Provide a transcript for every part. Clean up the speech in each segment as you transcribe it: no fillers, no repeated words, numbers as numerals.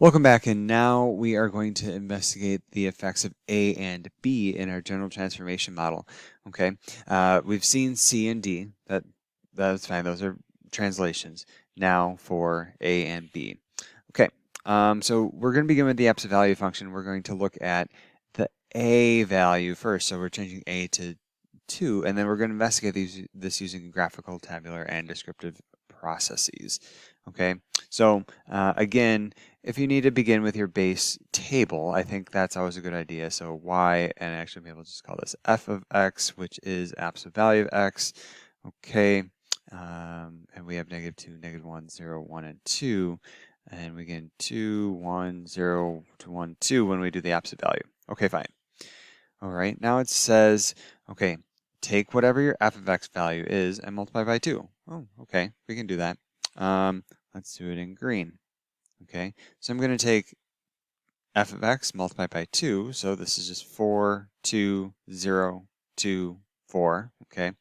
Welcome back, and now we are going to investigate the effects of A and B in our general transformation model. Okay, we've seen C and D. That's fine. Those are translations. Now for A and B. Okay, so we're going to begin with the absolute value function. We're going to look at the A value first. So we're changing A to 2, and then we're going to investigate this using graphical, tabular, and descriptive processes. Okay, so again, if you need to begin with your base table, I think that's always a good idea. So y, and actually maybe we'll just call this f of x, which is absolute value of x. Okay, and we have -2, -1, 0, 1, and 2. And we get 2, 1, 0 to 1, 2 when we do the absolute value. Okay, fine. All right, now it says, okay, take whatever your f of x value is and multiply by 2. Oh, okay, we can do that. Let's do it in green. Okay, so I'm going to take f of x multiplied by 2, so this is just 4, 2, 0, 2, 4. Okay,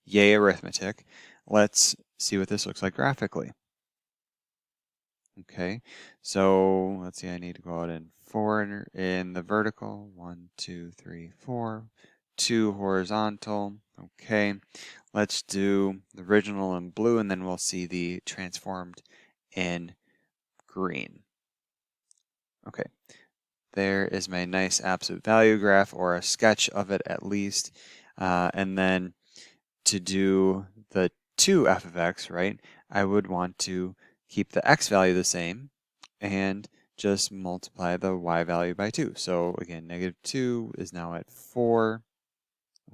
yay arithmetic. Let's see what this looks like graphically. Okay, so let's see, I need to go out in 4 in the vertical, 1, 2, 3, 4, 2 horizontal. Okay, let's do the original in blue, and then we'll see the transformed in green. Okay, there is my nice absolute value graph, or a sketch of it at least. And then to do the 2f of x, right, I would want to keep the x value the same and just multiply the y value by 2. So again, -2 is now at 4.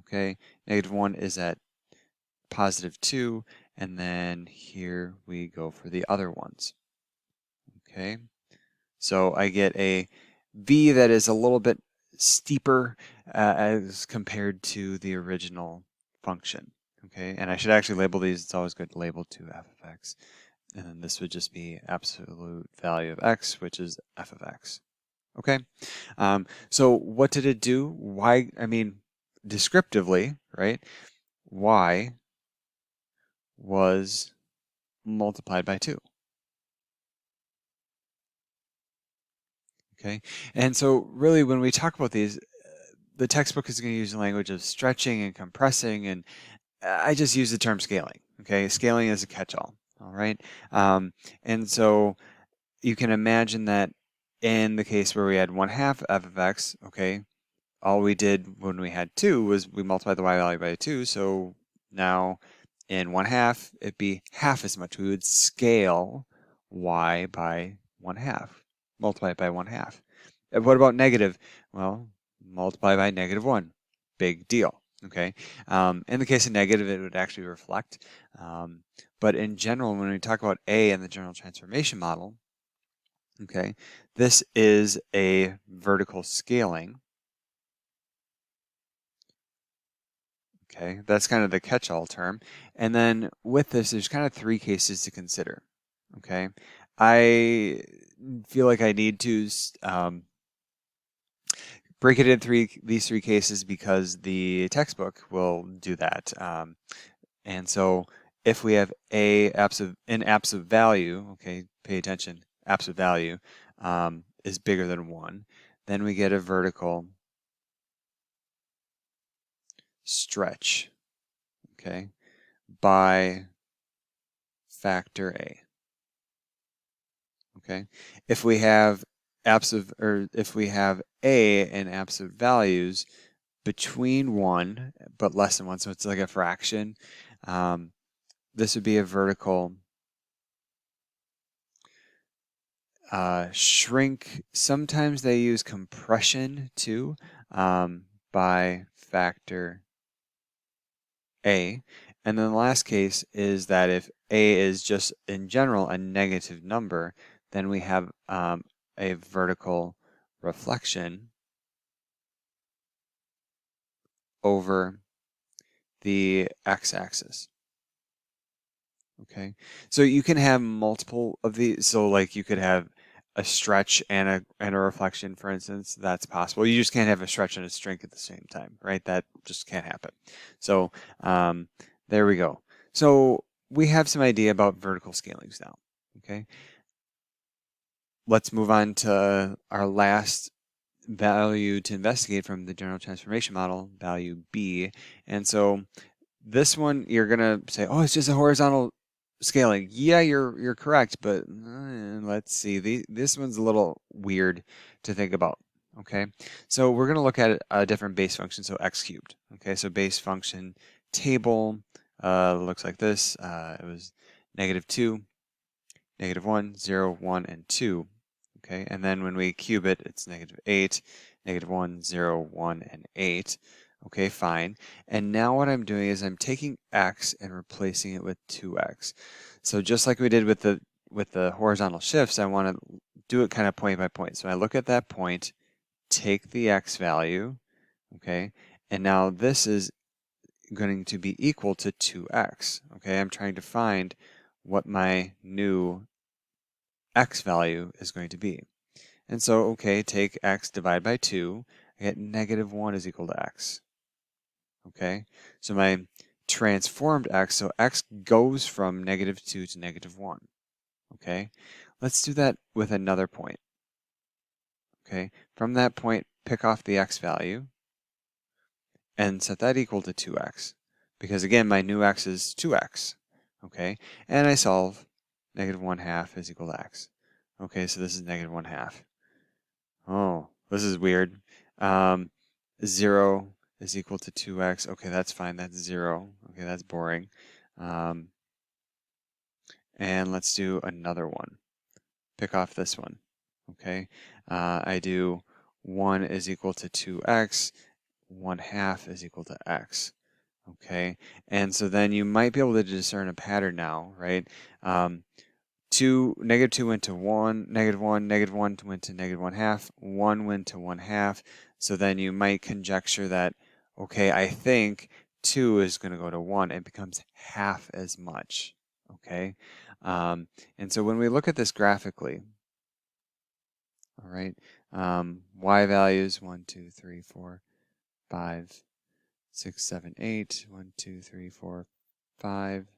Okay, -1 is at +2, and then here we go for the other ones. Okay, so I get a v that is a little bit steeper as compared to the original function. Okay, and I should actually label these. It's always good to label 2f of x. And then this would just be absolute value of x, which is f of x. Okay, so what did it do? Why, I mean, descriptively, right? Y was multiplied by 2. Okay, and so really when we talk about these, the textbook is going to use the language of stretching and compressing, and I just use the term scaling. Okay, scaling is a catch-all. All right, and so you can imagine that in the case where we had 1/2 f of x, okay, all we did when we had 2 was we multiplied the y value by 2. So now in 1/2, it'd be half as much. We would scale y by 1/2, multiply it by 1/2. What about negative? Well, multiply by -1. Big deal. Okay. In the case of negative, it would actually reflect. But in general, when we talk about A in the general transformation model, okay, this is a vertical scaling. Okay, that's kind of the catch-all term. And then with this, there's kind of 3 cases to consider. Okay, I feel like I need to break it in these 3 cases because the textbook will do that. And so if we have an absolute value, okay, pay attention, absolute value is bigger than 1, then we get a vertical stretch, okay, by factor A. Okay, if we have if we have A and absolute values between 1 but less than 1, so it's like a fraction, this would be a vertical shrink. Sometimes they use compression too, by factor A. And then the last case is that if A is just in general a negative number, then we have a vertical reflection over the x-axis. Okay, so you can have multiple of these. So like you could have a stretch and a reflection, for instance. That's possible. You just can't have a stretch and a shrink at the same time, right? That just can't happen. So there we go. So we have some idea about vertical scalings now. Okay. let's move on to our last value to investigate from the general transformation model, value B. And so this one, you're gonna say, oh, it's just a horizontal scaling. Yeah, you're correct, but let's see. This one's a little weird to think about. Okay, so we're gonna look at a different base function, so x cubed. Okay, so base function table looks like this. It was -2, -1, 0, 1, and 2. Okay, and then when we cube it, it's -8, -1, 0, 1, and 8. Okay, fine. And now what I'm doing is I'm taking x and replacing it with 2x. So just like we did with the horizontal shifts, I want to do it kind of point by point. So I look at that point, take the x value, okay, and now this is going to be equal to 2x. Okay, I'm trying to find what my new x value is going to be. And so, okay, take x, divide by 2, I get -1 is equal to x. Okay, so my transformed x, so x goes from -2 to -1. Okay, let's do that with another point. Okay, from that point, pick off the x value and set that equal to 2x. Because again, my new x is 2x. Okay, and I solve -1/2 is equal to x. Okay, so this is -1/2. Oh, this is weird. 0 is equal to 2x. Okay, that's fine. That's 0. Okay, that's boring. And let's do another one. Pick off this one. Okay, I do 1 is equal to 2x. 1/2 is equal to x. Okay, and so then you might be able to discern a pattern now, right? -2 went to 1, -1 went to -1/2, 1 went to 1/2. So then you might conjecture that, okay, I think 2 is going to go to 1. It becomes half as much. Okay, and so when we look at this graphically, all right, y values 1, 2, 3, 4, 5, 6, 7, 8. 1, 2, 3, 4, 5.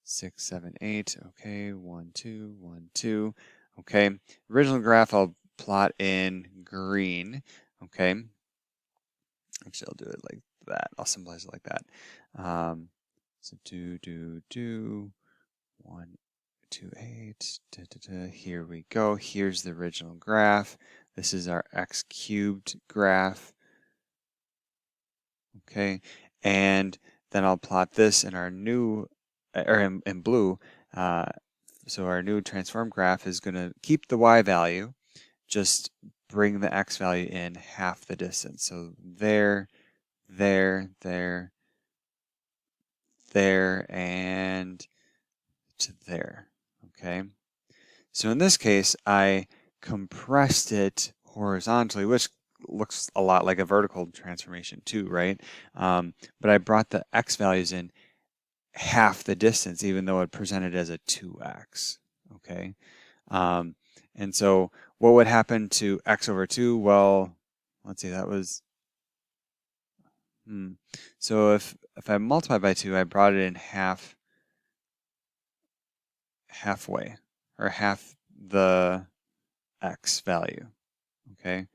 6, 7, 8. Okay, 1, 2, 1, 2. Okay, original graph I'll plot in green. Okay, actually I'll do it like that. I'll symbolize it like that. So 1, 2, 8. Here we go. Here's the original graph. This is our x cubed graph. Okay, and then I'll plot this in our new, or in blue. So our new transform graph is going to keep the y value, just bring the x value in half the distance. So there, there, there, there, and to there. Okay. So in this case, I compressed it horizontally, which looks a lot like a vertical transformation too, right? But I brought the x values in half the distance, even though it presented as a 2x. Okay, and so what would happen to x over 2? Well, let's see, that was so if I multiply by 2, I brought it in halfway, or half the x value. Okay,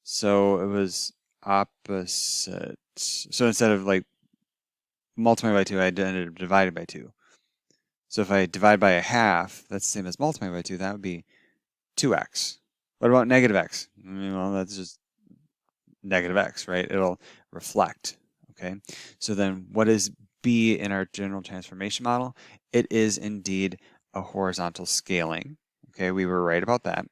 so it was opposite. So instead of like multiplying by 2, I ended up dividing by 2. So if I divide by a half, that's the same as multiplying by 2. That would be 2x. What about negative x? Well, that's just negative x, right? It'll reflect. Okay. So then what is B in our general transformation model? It is indeed a horizontal scaling. Okay, we were right about that.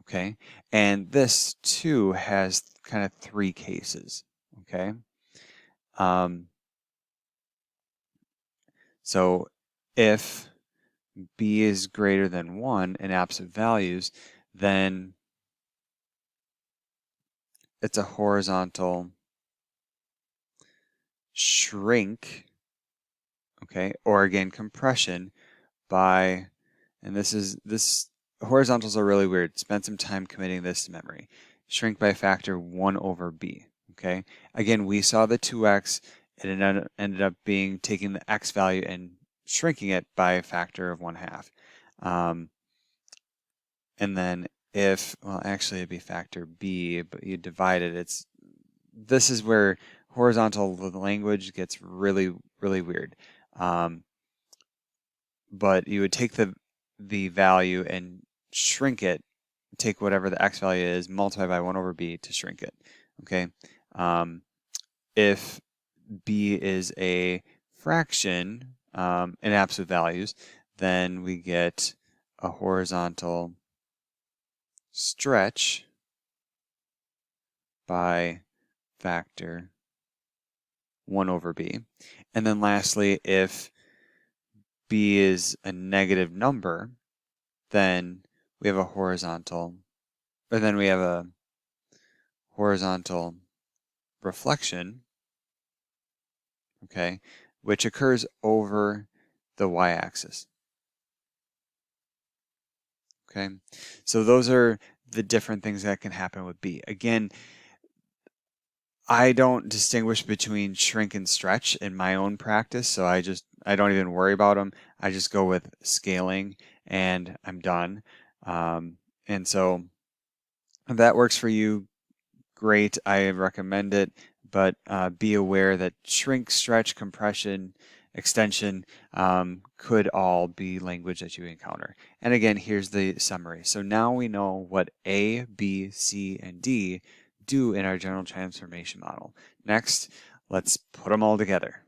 Okay, and this too has kind of 3 cases. Okay, so if B is greater than 1 in absolute values, then it's a horizontal shrink, okay, or again compression by, and this horizontals are really weird. Spend some time committing this to memory. Shrink by factor 1 over B. Okay. Again, we saw the 2x. It ended up being taking the x value and shrinking it by a factor of 1/2. And then if, well, actually it'd be factor B, but you divide it, this is where horizontal language gets really, really weird. But you would take the value and shrink it, take whatever the x value is, multiply by 1/b to shrink it, okay? If b is a fraction in absolute values, then we get a horizontal stretch by factor 1/b. And then lastly, if b is a negative number, then we have a horizontal reflection, okay, which occurs over the y-axis. Okay, so those are the different things that can happen with B. Again, I don't distinguish between shrink and stretch in my own practice, so I don't even worry about them. I just go with scaling and I'm done. And so if that works for you, great, I recommend it, but be aware that shrink, stretch, compression, extension could all be language that you encounter. And again, here's the summary. So now we know what A, B, C, and D do in our general transformation model. Next, let's put them all together.